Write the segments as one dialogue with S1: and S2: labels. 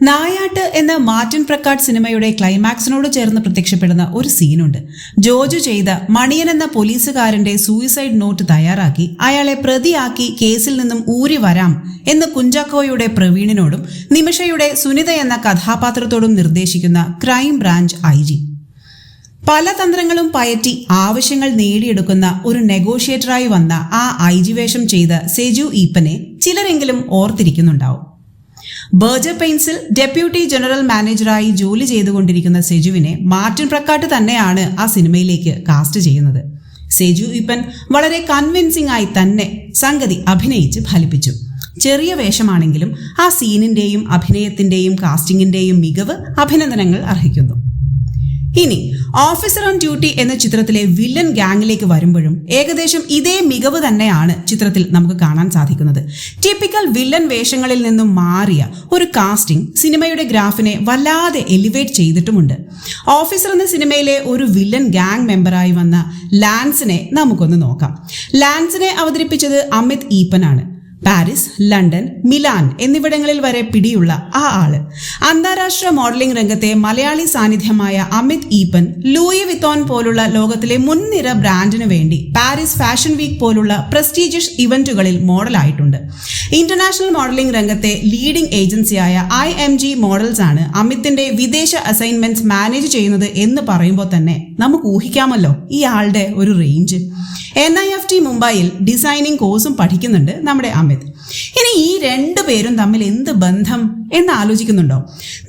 S1: നായാട്ട് എന്ന മാർട്ടിൻ പ്രക്കാട്ട് സിനിമയുടെ ക്ലൈമാക്സിനോട് ചേർന്ന് പ്രത്യക്ഷപ്പെടുന്ന ഒരു സീനുണ്ട്. ജോജു ചെയ്ത മണിയൻ എന്ന പോലീസുകാരന്റെ സൂയിസൈഡ് നോട്ട് തയ്യാറാക്കി അയാളെ പ്രതിയാക്കി കേസിൽ നിന്നും ഊരി വരാം എന്ന് കുഞ്ചാക്കോയുടെ പ്രവീണിനോടും നിമിഷയുടെ സുനിത എന്ന കഥാപാത്രത്തോടും നിർദ്ദേശിക്കുന്ന ക്രൈം ബ്രാഞ്ച് IG. പല തന്ത്രങ്ങളും പയറ്റി ആവശ്യങ്ങൾ നേടിയെടുക്കുന്ന ഒരു നെഗോഷിയേറ്ററായി വന്ന ആ IG വേഷം ചെയ്ത സെജു ഈപ്പനെ ചിലരെങ്കിലും ഓർത്തിരിക്കുന്നുണ്ടാവും. ബർജർ പെയിന്റ്സിൽ ഡെപ്യൂട്ടി ജനറൽ മാനേജറായി ജോലി ചെയ്തുകൊണ്ടിരിക്കുന്ന സെജുവിനെ മാർട്ടിൻ പ്രക്കാട്ട് തന്നെയാണ് ആ സിനിമയിലേക്ക് കാസ്റ്റ് ചെയ്യുന്നത്. സെജു ഈപ്പൻ വളരെ കൺവിൻസിംഗ് ആയി തന്നെ സംഗതി അഭിനയിച്ച് ഫലിപ്പിച്ചു. ചെറിയ വേഷമാണെങ്കിലും ആ സീനിന്റെയും അഭിനയത്തിന്റെയും കാസ്റ്റിംഗിന്റെയും മികവ് അഭിനന്ദനങ്ങൾ അർഹിക്കുന്നു. ഇനി ഓഫീസർ ഓൺ ഡ്യൂട്ടി എന്ന ചിത്രത്തിലെ വില്ലൻ ഗാങ്ങിലേക്ക് വരുമ്പോഴും ഏകദേശം ഇതേ മികവ് തന്നെയാണ് ചിത്രത്തിൽ നമുക്ക് കാണാൻ സാധിക്കുന്നത്. ടിപ്പിക്കൽ വില്ലൻ വേഷങ്ങളിൽ നിന്നും മാറിയ ഒരു കാസ്റ്റിംഗ് സിനിമയുടെ ഗ്രാഫിനെ വല്ലാതെ എലിവേറ്റ് ചെയ്തിട്ടുമുണ്ട്. ഓഫീസർ എന്ന സിനിമയിലെ ഒരു വില്ലൻ ഗാങ് മെമ്പറായി വന്ന ലാൻസിനെ നമുക്കൊന്ന് നോക്കാം. ലാൻസിനെ അവതരിപ്പിച്ചത് അമിത് ഈപ്പനാണ്. പാരീസ്, ലണ്ടൻ, മിലാൻ എന്നിവിടങ്ങളിൽ വരെ പിടിയുള്ള ആ ആള്. അന്താരാഷ്ട്ര മോഡലിംഗ് രംഗത്തെ മലയാളി സാന്നിധ്യമായ അമിത് ഈപ്പൻ ലൂയി വിത്തോൺ പോലുള്ള ലോകത്തിലെ മുൻനിര ബ്രാൻഡിനു വേണ്ടി പാരീസ് ഫാഷൻ വീക്ക് പോലുള്ള പ്രസ്റ്റീജിയസ് ഇവന്റുകളിൽ മോഡലായിട്ടുണ്ട്. ഇന്റർനാഷണൽ മോഡലിംഗ് രംഗത്തെ ലീഡിംഗ് ഏജൻസിയായ IMG മോഡൽസ് ആണ് അമിത്തിന്റെ വിദേശ അസൈൻമെന്റ്സ് മാനേജ് ചെയ്യുന്നത് എന്ന് പറയുമ്പോൾ തന്നെ നമുക്ക് ഊഹിക്കാമല്ലോ ഈ ആളുടെ ഒരു റേഞ്ച്. NIFT മുംബൈയിൽ ഡിസൈനിങ് കോഴ്സും പഠിക്കുന്നുണ്ട് നമ്മുടെ അമിത്. ഇനി ഈ രണ്ടു പേരും തമ്മിൽ എന്ത് ബന്ധം എന്ന് ആലോചിക്കുന്നുണ്ടോ?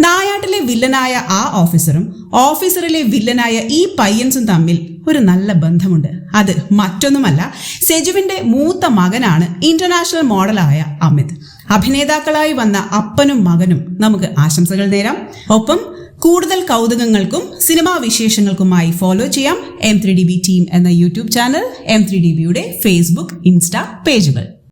S1: നായാട്ടിലെ വില്ലനായ ആ ഓഫീസറും ഓഫീസറിലെ വില്ലനായ ഈ പയ്യൻസും തമ്മിൽ ഒരു നല്ല ബന്ധമുണ്ട്. അത് മറ്റൊന്നുമല്ല, സെജുവിന്റെ മൂത്ത മകനാണ് ഇന്റർനാഷണൽ മോഡലായ അമിത്. അഭിനേതാക്കളായി വന്ന അപ്പനും മകനും നമുക്ക് ആശംസകൾ നേരാം. ഒപ്പം കൂടുതൽ കൗതുകങ്ങൾക്കും സിനിമാ വിശേഷങ്ങൾക്കുമായി ഫോളോ ചെയ്യാം M3DB ടീം എന്ന യൂട്യൂബ് ചാനൽ, M3DBയുടെ ഫേസ്ബുക്ക്, ഇൻസ്റ്റാ പേജുകൾ.